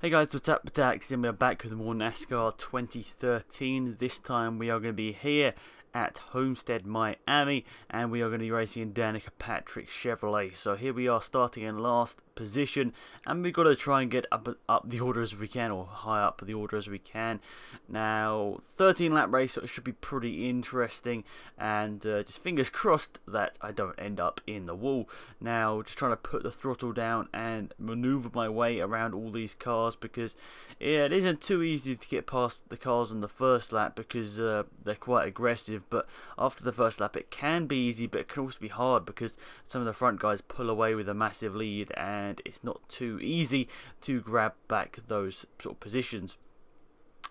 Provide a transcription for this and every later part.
Hey guys, what's up? Dax, and we're back with more NASCAR 2013. This time we are going to be here at Homestead, Miami, and we are going to be racing in Danica Patrick Chevrolet. So here we are, starting in last position, and we've got to try and get up the order as we can, or high up the order as we can. Now, 13 lap race, so it should be pretty interesting, and just fingers crossed that I don't end up in the wall. Now, just trying to put the throttle down and maneuver my way around all these cars, because yeah, it isn't too easy to get past the cars on the first lap, because they're quite aggressive. But after the first lap it can be easy, but it can also be hard because some of the front guys pull away with a massive lead, and it's not too easy to grab back those sort of positions.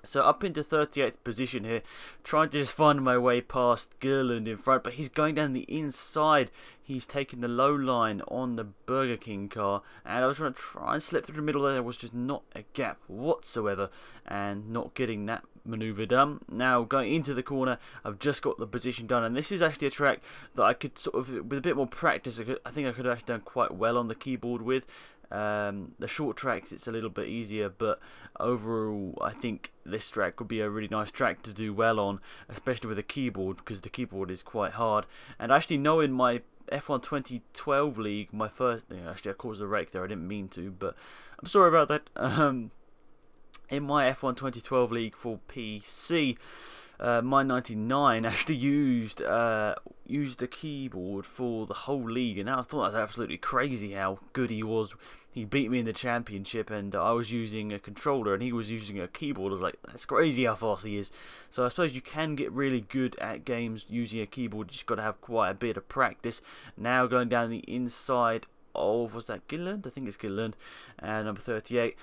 So up into 38th position here, trying to just find my way past Gilliland in front, but he's going down the inside. He's taking the low line on the Burger King car, and I was trying and slip through the middle there. There was just not a gap whatsoever, and not getting that maneuver done. Now going into the corner, I've just got the position done, and this is actually a track that I could sort of, with a bit more practice, I think I could have actually done quite well on the keyboard with. The short tracks it's a little bit easier, but overall I think this track would be a really nice track to do well on, especially with a keyboard, because the keyboard is quite hard. And I actually know in my F1 2012 league, my first, actually I caused a wreck there, I didn't mean to, but I'm sorry about that. In my F1 2012 league for PC, my 99 actually used the keyboard for the whole league, and I thought that was absolutely crazy how good he was. He beat me in the championship, and I was using a controller and he was using a keyboard. I was like, that's crazy how fast he is. So I suppose you can get really good at games using a keyboard. You just got to have quite a bit of practice. Now going down the inside of, was that Gilliland? I think it's Gilliland, number 38.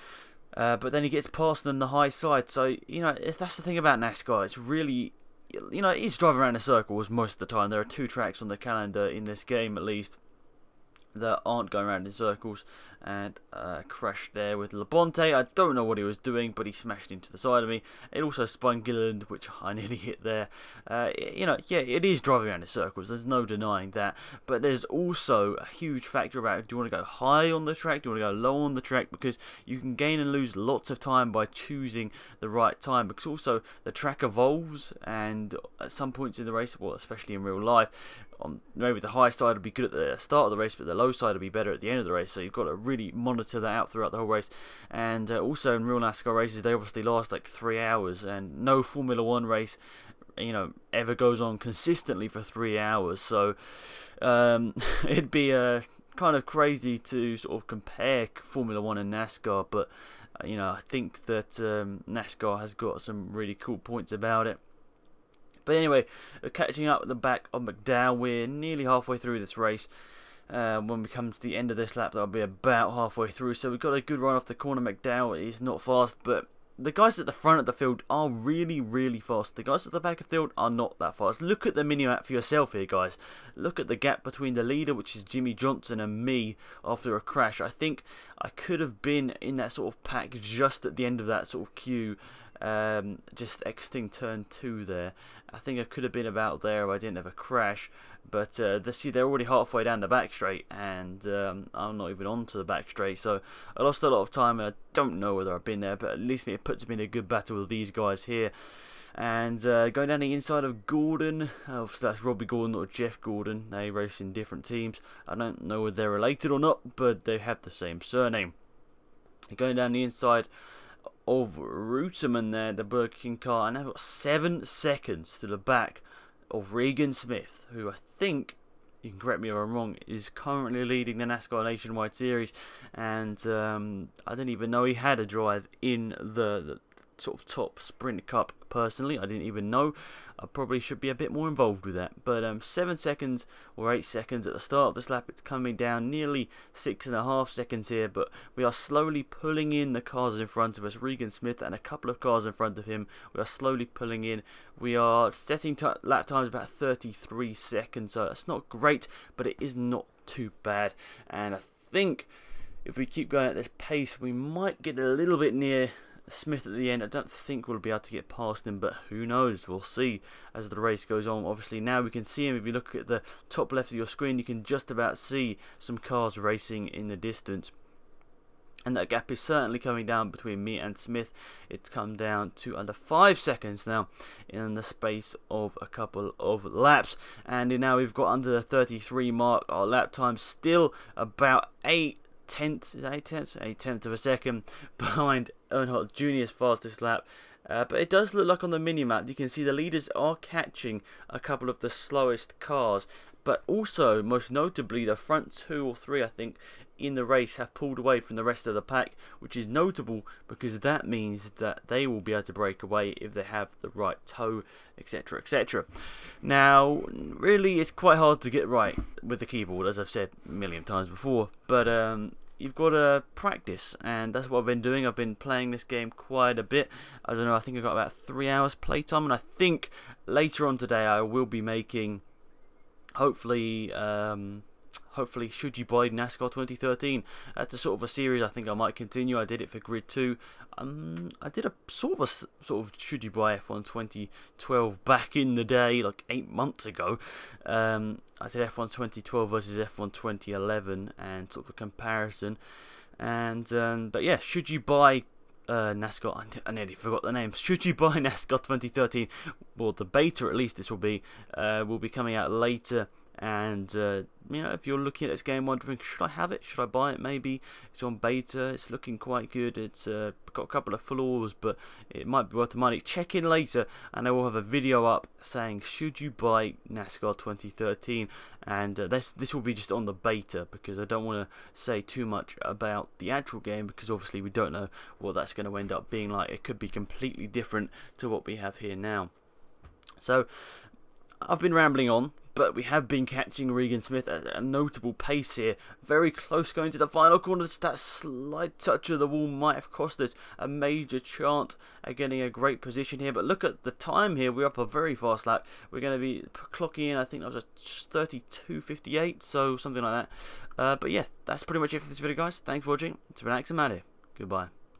But then he gets past on the high side. So, that's the thing about NASCAR. It's really, it is driving around in circles most of the time. There are 2 tracks on the calendar in this game, at least, that aren't going around in circles. And crashed there with Labonte. I don't know what he was doing, but he smashed into the side of me. It also spun Gilliland, which I nearly hit there. Yeah, it is driving around in circles. There's no denying that. But there's also a huge factor about, do you want to go high on the track? Do you want to go low on the track? Because you can gain and lose lots of time by choosing the right time. Because also the track evolves, and at some points in the race, well, especially in real life, maybe the high side will be good at the start of the race, but the low side will be better at the end of the race. So you've got to really monitor that out throughout the whole race. And also in real NASCAR races, they obviously last like 3 hours, and no Formula 1 race ever goes on consistently for 3 hours. So it'd be kind of crazy to sort of compare Formula 1 and NASCAR, but I think that NASCAR has got some really cool points about it. But anyway, catching up at the back of McDowell, we're nearly halfway through this race. When we come to the end of this lap, that'll be about halfway through. So we've got a good run off the corner. McDowell is not fast, but the guys at the front of the field are really, really fast. The guys at the back of the field are not that fast. Look at the mini-map for yourself here, guys. Look at the gap between the leader, which is Jimmy Johnson, and me after a crash. I think I could have been in that sort of pack just at the end of that sort of queue. Just exiting turn 2 there. I think I could have been about there if I didn't have a crash, but see, they're already halfway down the back straight, and I'm not even onto the back straight, so I lost a lot of time, and I don't know whether I've been there, but at least it puts me in a good battle with these guys here. And going down the inside of Gordon, obviously that's Robbie Gordon or Jeff Gordon. They race in different teams. I don't know whether they're related or not, but they have the same surname. Going down the inside of Reutemann there, the Burger King car, and I've got 7 seconds to the back of Regan Smith, who I think, you can correct me if I'm wrong, is currently leading the NASCAR Nationwide Series, and I didn't even know he had a drive in the sort of top sprint cup. Personally, I didn't even know. I probably should be a bit more involved with that. But 7 seconds or 8 seconds at the start of this lap. It's coming down nearly 6.5 seconds here, but we are slowly pulling in the cars in front of us. Regan Smith and a couple of cars in front of him. We are slowly pulling in. We are setting lap times about 33 seconds, so it's not great, but it is not too bad. And I think if we keep going at this pace, we might get a little bit near Smith at the end. I don't think we'll be able to get past him, but who knows, we'll see as the race goes on. Obviously now we can see him. If you look at the top left of your screen, you can just about see some cars racing in the distance. And that gap is certainly coming down between me and Smith. It's come down to under 5 seconds now in the space of a couple of laps. And now we've got under the 33 mark. Our lap time still about 8 tenths of a second behind Earnhardt Jr.'s fastest lap. But it does look like on the mini-map, you can see the leaders are catching a couple of the slowest cars. But also, most notably, the front 2 or 3, I think, in the race have pulled away from the rest of the pack, which is notable because that means that they will be able to break away if they have the right tow, etc, etc. Now, really, it's quite hard to get right with the keyboard, as I've said a million times before, but you've got to practice, and that's what I've been doing. I've been playing this game quite a bit. I don't know, I think I've got about 3 hours playtime, and I think later on today I will be making, hopefully Should You Buy NASCAR 2013. That's a sort of a series I think I might continue. I did it for Grid 2. I did a sort of Should You Buy F1 2012 back in the day, like 8 months ago. I did F1 2012 versus F1 2011 and sort of a comparison. And but yeah, Should You Buy NASCAR, I nearly forgot the name. Should You Buy NASCAR 2013? Well, the beta, at least this will be coming out later. And you know, if you're looking at this game wondering, should I have it? Should I buy it? Maybe it's on beta. It's looking quite good. It's got a couple of flaws, but it might be worth the money. Check in later, and I will have a video up saying should you buy NASCAR 2013. And this will be just on the beta because I don't want to say too much about the actual game because obviously we don't know what that's going to end up being like. It could be completely different to what we have here now. So I've been rambling on, but we have been catching Regan Smith at a notable pace here. Very close going to the final corner. Just that slight touch of the wall might have cost us a major chance at getting a great position here. But look at the time here. We're up a very fast lap. We're going to be clocking in, I think that was a 32.58, so something like that. But yeah, that's pretty much it for this video, guys. Thanks for watching. It's been Alex and Maddie. Goodbye.